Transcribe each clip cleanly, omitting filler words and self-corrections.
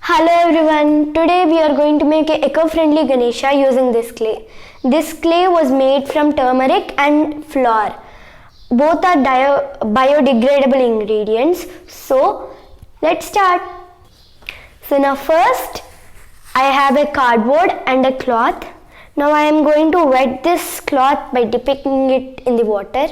Hello everyone, today we are going to make an eco-friendly Ganesha using this clay. This clay was made from turmeric and flour. Both are biodegradable ingredients. So let's start. So now first I have a cardboard and a cloth. Now I am going to wet this cloth by dipping it in the water.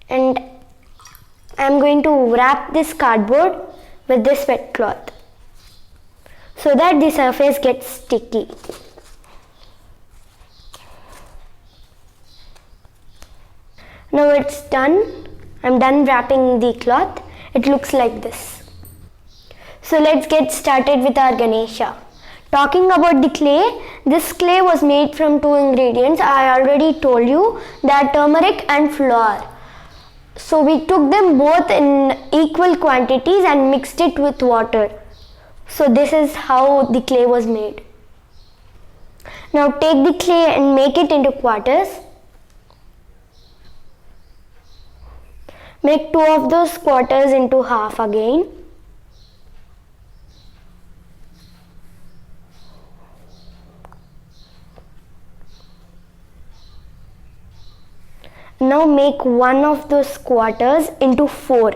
And I am going to wrap this cardboard with this wet cloth so that the surface gets sticky. Now it's done. I'm done wrapping the cloth. It looks like this. So let's get started with our Ganesha. Talking about the clay, this clay was made from two ingredients. I already told you that turmeric and flour. So we took them both in equal quantities and mixed it with water. So this is how the clay was made. Now take the clay and make it into quarters. Make two of those quarters into half again. Now make one of those quarters into four.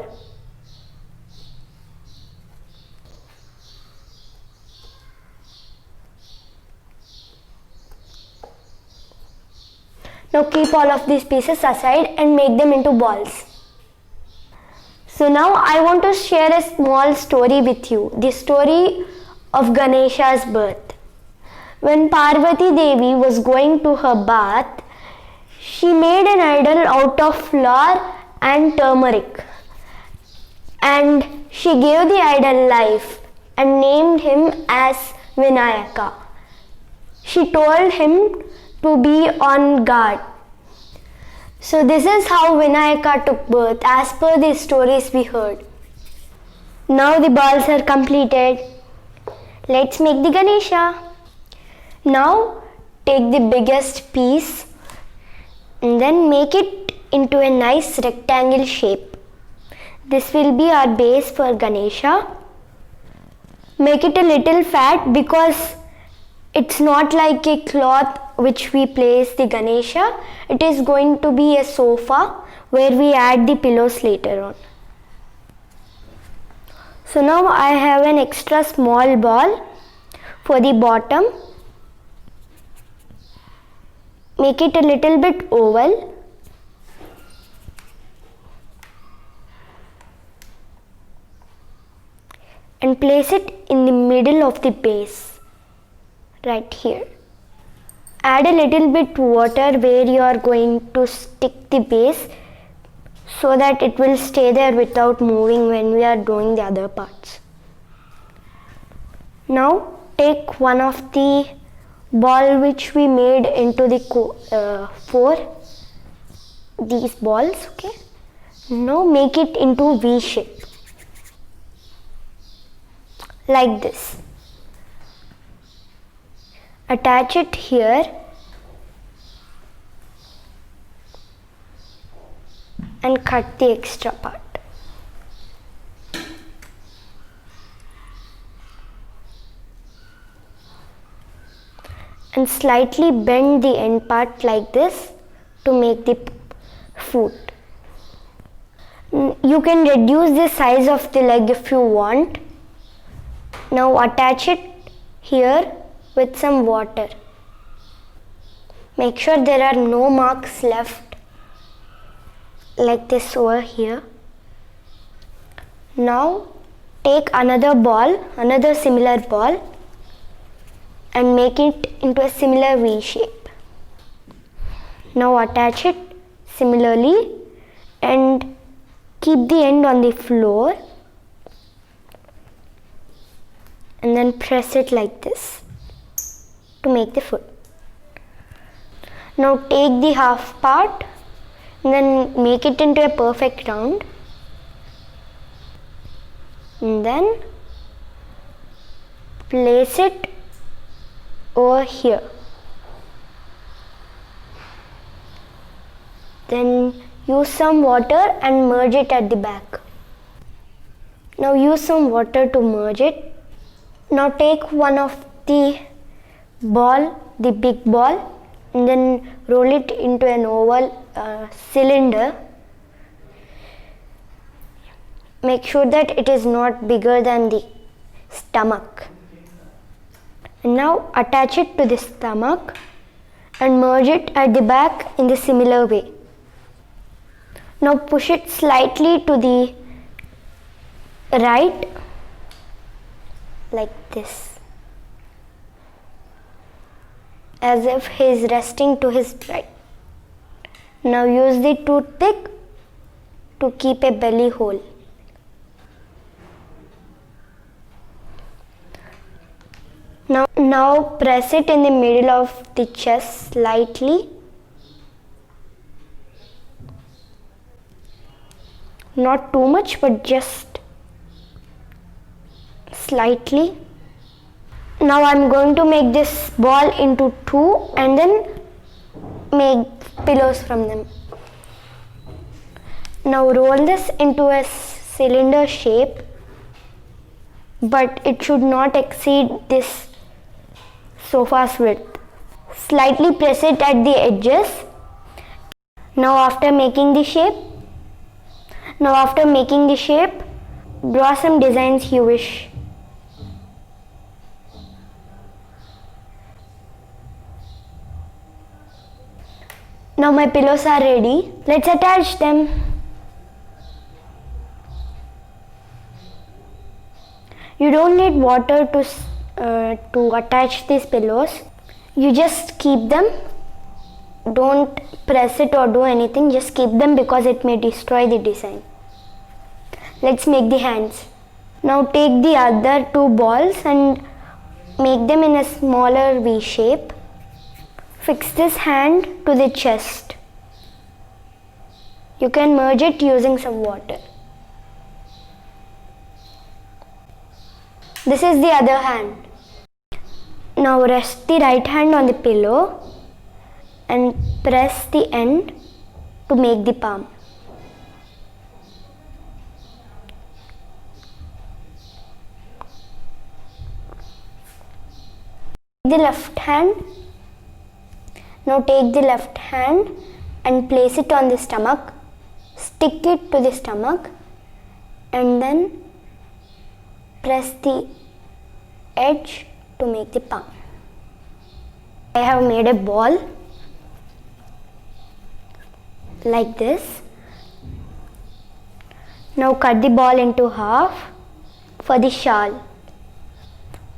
Now keep all of these pieces aside and make them into balls. So now I want to share a small story with you. The story of Ganesha's birth. When Parvati Devi was going to her bath, she made an idol out of flour and turmeric. And she gave the idol life and named him as Vinayaka. She told him to be on guard. So this is how Vinayaka took birth as per the stories we heard. Now the balls are completed. Let's make the Ganesha. Now take the biggest piece and then make it into a nice rectangle shape. This will be our base for Ganesha. Make it a little fat because it's not like a cloth which we place the Ganesha. It is going to be a sofa where we add the pillows later on. So now I have an extra small ball for the bottom. Make it a little bit oval. And place it in the middle of the base, right here. Add a little bit water where you are going to stick the base so that it will stay there without moving when we are doing the other parts. Now take one of the ball which we made into the these balls, okay? Now make it into V shape, like this. Attach it here and cut the extra part. And slightly bend the end part like this to make the foot. You can reduce the size of the leg if you want. Now attach it here with some water. Make sure there are no marks left like this over here. Now take another ball, another similar ball, and make it into a similar V shape. Now attach it similarly and keep the end on the floor and then press it like this to make the foot. Now take the half part and then make it into a perfect round. And then place it over here. Then use some water and merge it at the back. Now use some water to merge it Now take one of the ball, the big ball, and then roll it into an oval cylinder. Make sure that it is not bigger than the stomach. And now attach it to the stomach and merge it at the back in the similar way. Now push it slightly to the right, like this, as if he is resting to his right. Now use the toothpick to keep a belly hole. Now press it in the middle of the chest slightly. Not too much, but just slightly. Now I'm going to make this ball into two and then make pillows from them. Now roll this into a cylinder shape, but it should not exceed this sofa's width. Slightly press it at the edges. Now after making the shape, draw some designs you wish. Now my pillows are ready. Let's attach them. You don't need water to attach these pillows. You just keep them. Don't press it or do anything. Just keep them because it may destroy the design. Let's make the hands. Now take the other two balls and make them in a smaller V shape. Fix this hand to the chest. You can merge it using some water. This is the other hand. Now rest the right hand on the pillow and press the end to make the palm. The left hand. Now take the left hand and place it on the stomach. Stick it to the stomach and then press the edge to make the palm. I have made a ball like this. Now cut the ball into half for the shawl.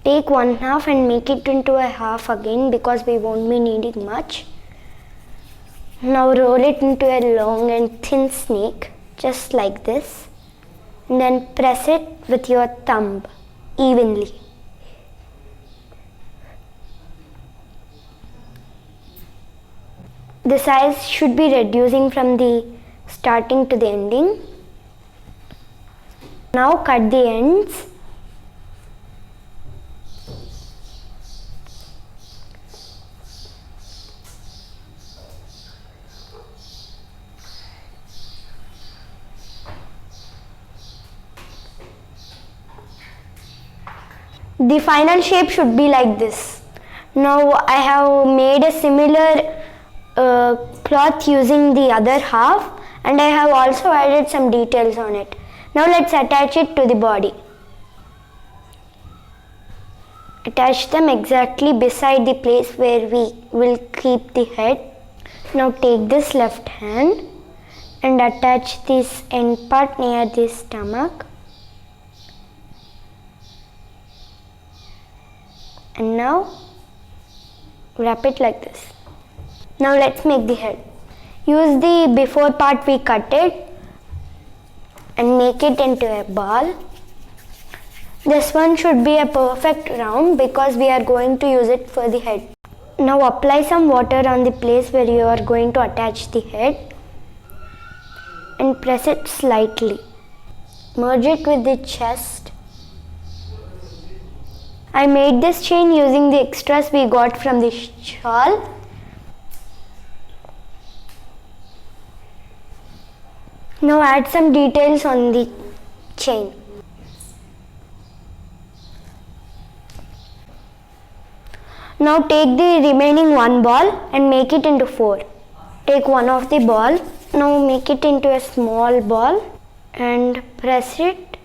Take one half and make it into a half again because we won't be needing much. Now roll it into a long and thin snake, just like this, and then press it with your thumb evenly. The size should be reducing from the starting to the ending. Now cut the ends. The final shape should be like this. Now I have made a similar cloth using the other half, and I have also added some details on it. Now let's attach it to the body. Attach them exactly beside the place where we will keep the head. Now take this left hand and attach this end part near the stomach. And now wrap it like this. Now let's make the head. Use the before part we cut it and make it into a ball. This one should be a perfect round because we are going to use it for the head. Now apply some water on the place where you are going to attach the head and press it slightly. Merge it with the chest. I made this chain using the extras we got from the shawl. Now add some details on the chain. Now take the remaining one ball and make it into 4. Take one of the ball, now make it into a small ball and press it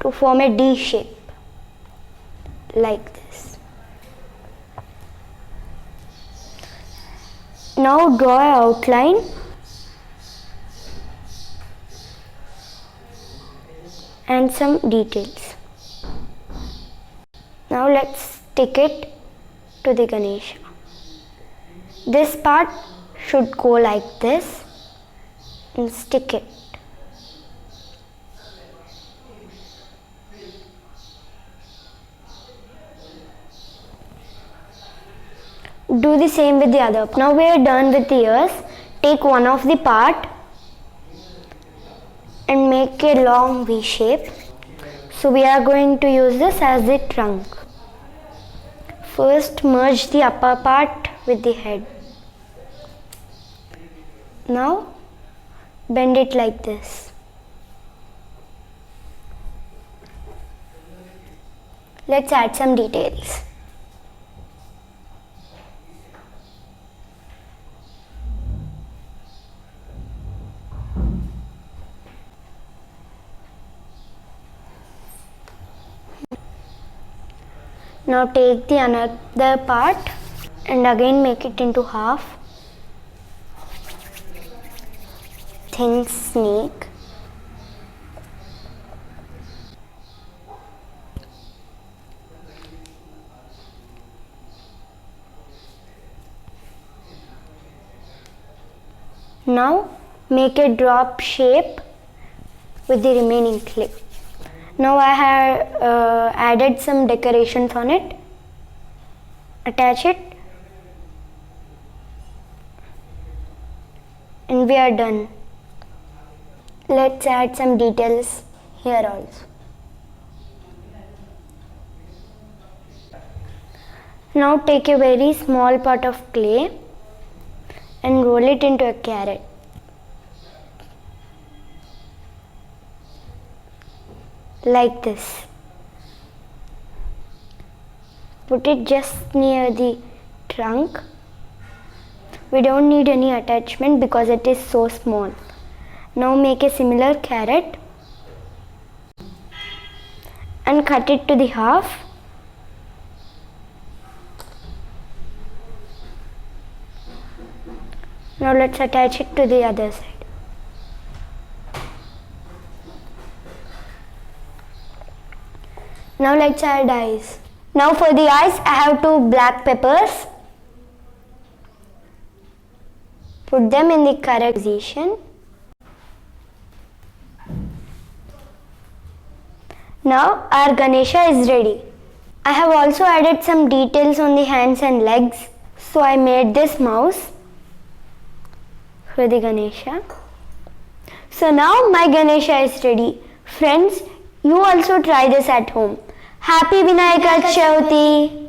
to form a D shape like this. Now draw an outline and some details. Now let's stick it to the Ganesha. This part should go like this and stick it. Do the same with the other. Now we are done with the ears. Take one of the part and make a long V shape. So we are going to use this as the trunk. First merge the upper part with the head. Now bend it like this. Let's add some details. Now take the another part and again make it into half. Thin snake. Now make a drop shape with the remaining clip. Now I have added some decorations on it. Attach it and we are done. Let's add some details here also. Now take a very small part of clay and roll it into a carrot. Like this. Put it just near the trunk. We don't need any attachment because it is so small. Now make a similar carrot and cut it to the half. Now let's attach it to the other side. Now let's add eyes. Now for the eyes, I have 2 black peppers. Put them in the correct position. Now our Ganesha is ready. I have also added some details on the hands and legs. So I made this mouse for the Ganesha. So now my Ganesha is ready. Friends, you also try this at home. Happy Vinayaka Chavithi!